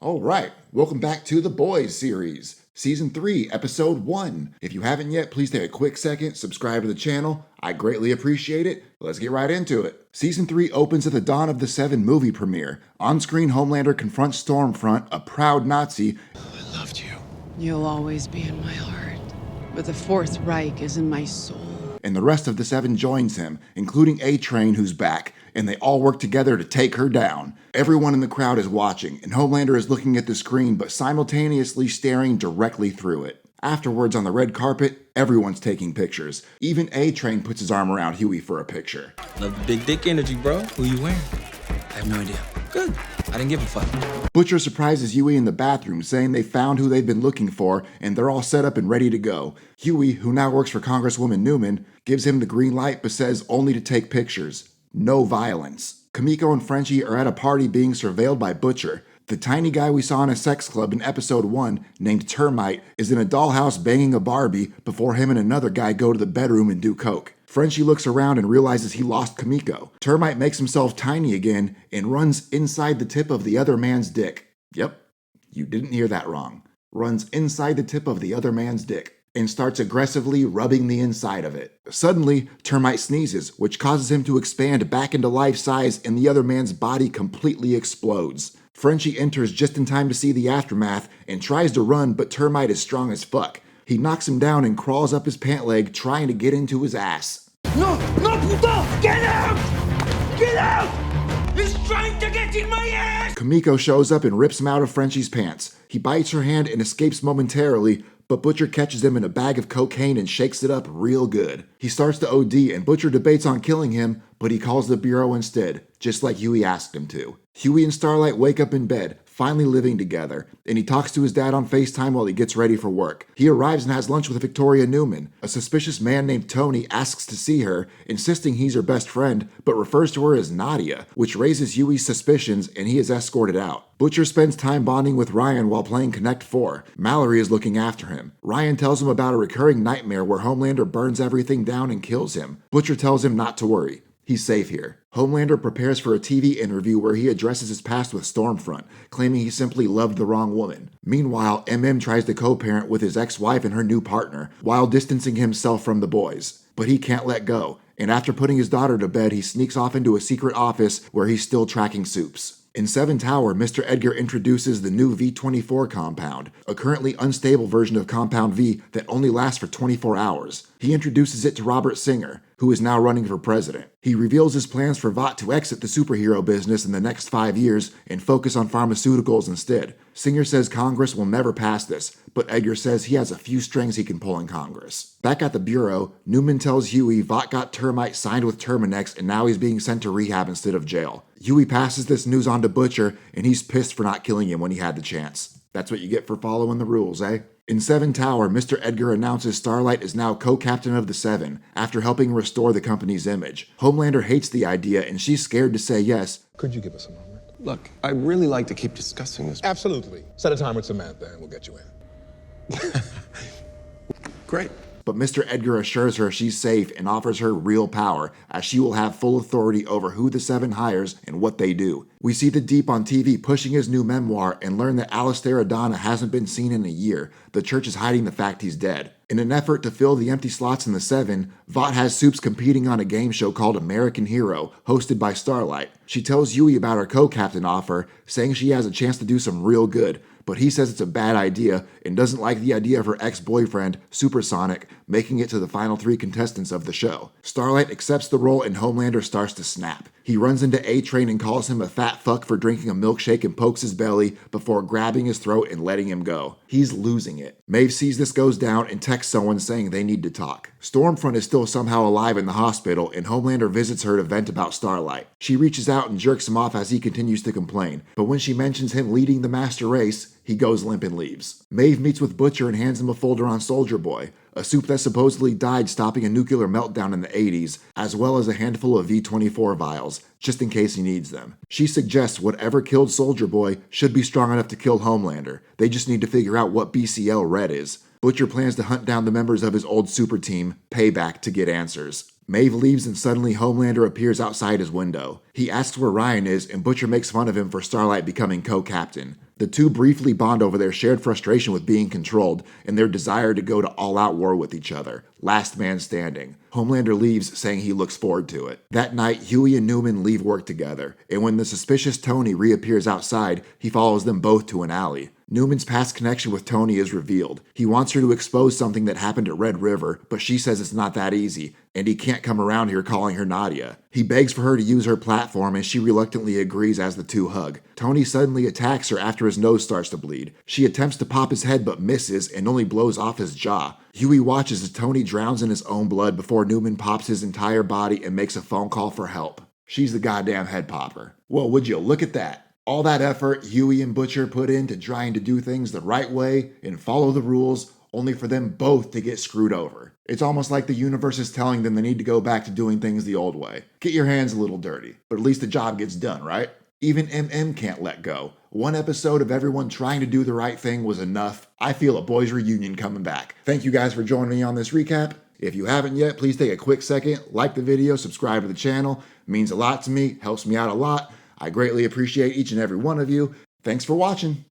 Alright, welcome back to The Boys series, Season 3, Episode 1. If you haven't yet, please take a quick second, subscribe to the channel. I greatly appreciate it. Let's get right into it. Season 3 opens at the dawn of the Seven movie premiere. On-screen, Homelander confronts Stormfront, a proud Nazi. I loved you. You'll always be in my heart, but the Fourth Reich is in my soul. And the rest of the Seven joins him, including A-Train, who's back, and they all work together to take her down. Everyone in the crowd is watching, and Homelander is looking at the screen but simultaneously staring directly through it. Afterwards, on the red carpet, everyone's taking pictures. Even A-Train puts his arm around Huey for a picture. Love the big dick energy, bro. Who you wearing? I have no idea. Good. I didn't give a fuck. Butcher surprises Huey in the bathroom, saying they found who they've been looking for, and they're all set up and ready to go. Huey, who now works for Congresswoman Newman, gives him the green light but says only to take pictures. No violence. Kimiko and Frenchie are at a party being surveilled by Butcher. The tiny guy we saw in a sex club in episode 1, named Termite, is in a dollhouse banging a Barbie before him and another guy go to the bedroom and do coke. Frenchie looks around and realizes he lost Kimiko. Termite makes himself tiny again and runs inside the tip of the other man's dick. Yep, you didn't hear that wrong. Runs inside the tip of the other man's dick and starts aggressively rubbing the inside of it. Suddenly, Termite sneezes, which causes him to expand back into life size and the other man's body completely explodes. Frenchie enters just in time to see the aftermath and tries to run, but Termite is strong as fuck. He knocks him down and crawls up his pant leg, trying to get into his ass. No, puto! Get out! Get out! He's trying to get in my ass! Kimiko shows up and rips him out of Frenchie's pants. He bites her hand and escapes momentarily, but Butcher catches him in a bag of cocaine and shakes it up real good. He starts to OD and Butcher debates on killing him, but he calls the Bureau instead, just like Huey asked him to. Huey and Starlight wake up in bed, finally living together, and he talks to his dad on FaceTime while he gets ready for work. He arrives and has lunch with Victoria Newman. A suspicious man named Tony asks to see her, insisting he's her best friend, but refers to her as Nadia, which raises Huey's suspicions and he is escorted out. Butcher spends time bonding with Ryan while playing Connect 4. Mallory is looking after him. Ryan tells him about a recurring nightmare where Homelander burns everything down and kills him. Butcher tells him not to worry. He's safe here. Homelander prepares for a TV interview where he addresses his past with Stormfront, claiming he simply loved the wrong woman. Meanwhile, MM tries to co-parent with his ex-wife and her new partner, while distancing himself from the boys. But he can't let go, and after putting his daughter to bed, he sneaks off into a secret office where he's still tracking Soups. In Seven Tower, Mr. Edgar introduces the new V24 compound, a currently unstable version of Compound V that only lasts for 24 hours. He introduces it to Robert Singer, who is now running for president. He reveals his plans for Vought to exit the superhero business in the next 5 years and focus on pharmaceuticals instead. Singer says Congress will never pass this, but Edgar says he has a few strings he can pull in Congress. Back at the Bureau, Newman tells Huey Vought got Termite signed with Terminex and now he's being sent to rehab instead of jail. Huey passes this news on to Butcher and he's pissed for not killing him when he had the chance. That's what you get for following the rules, eh? In Seven Tower, Mr. Edgar announces Starlight is now co-captain of the Seven, after helping restore the company's image. Homelander hates the idea, and she's scared to say yes. Could you give us a moment? Look, I'd really like to keep discussing this. Absolutely. Set a time with Samantha and we'll get you in. Great. But Mr. Edgar assures her she's safe and offers her real power, as she will have full authority over who the Seven hires and what they do. We see the Deep on TV pushing his new memoir and learn that Alistair Adana hasn't been seen in a year. The church is hiding the fact he's dead. In an effort to fill the empty slots in the Seven, Vought has Soups competing on a game show called American Hero, hosted by Starlight. She tells Huey about her co-captain offer, saying she has a chance to do some real good, but he says it's a bad idea and doesn't like the idea of her ex-boyfriend, Supersonic, making it to the final 3 contestants of the show. Starlight accepts the role and Homelander starts to snap. He runs into A-Train and calls him a fat fuck for drinking a milkshake and pokes his belly before grabbing his throat and letting him go. He's losing it. Maeve sees this goes down and texts someone saying they need to talk. Stormfront is still somehow alive in the hospital and Homelander visits her to vent about Starlight. She reaches out and jerks him off as he continues to complain, but when she mentions him leading the master race, he goes limp and leaves. Maeve meets with Butcher and hands him a folder on Soldier Boy, a Soup that supposedly died stopping a nuclear meltdown in the 80s, as well as a handful of V24 vials, just in case he needs them. She suggests whatever killed Soldier Boy should be strong enough to kill Homelander. They just need to figure out what BCL Red is. Butcher plans to hunt down the members of his old super team, Payback, to get answers. Maeve leaves and suddenly Homelander appears outside his window. He asks where Ryan is and Butcher makes fun of him for Starlight becoming co-captain. The two briefly bond over their shared frustration with being controlled and their desire to go to all-out war with each other. Last man standing. Homelander leaves, saying he looks forward to it. That night, Huey and Newman leave work together, and when the suspicious Tony reappears outside, he follows them both to an alley. Newman's past connection with Tony is revealed. He wants her to expose something that happened at Red River, but she says it's not that easy, and he can't come around here calling her Nadia. He begs for her to use her platform, and she reluctantly agrees as the two hug. Tony suddenly attacks her after his nose starts to bleed. She attempts to pop his head but misses and only blows off his jaw. Huey watches as Tony drowns in his own blood before Newman pops his entire body and makes a phone call for help. She's the goddamn head popper. Well, would you look at that? All that effort Huey and Butcher put into trying to do things the right way and follow the rules, only for them both to get screwed over. It's almost like the universe is telling them they need to go back to doing things the old way. Get your hands a little dirty, but at least the job gets done, right? Even MM can't let go. One episode of everyone trying to do the right thing was enough. I feel a boys' reunion coming back. Thank you guys for joining me on this recap. If you haven't yet, please take a quick second, like the video, subscribe to the channel. It means a lot to me, helps me out a lot. I greatly appreciate each and every one of you. Thanks for watching.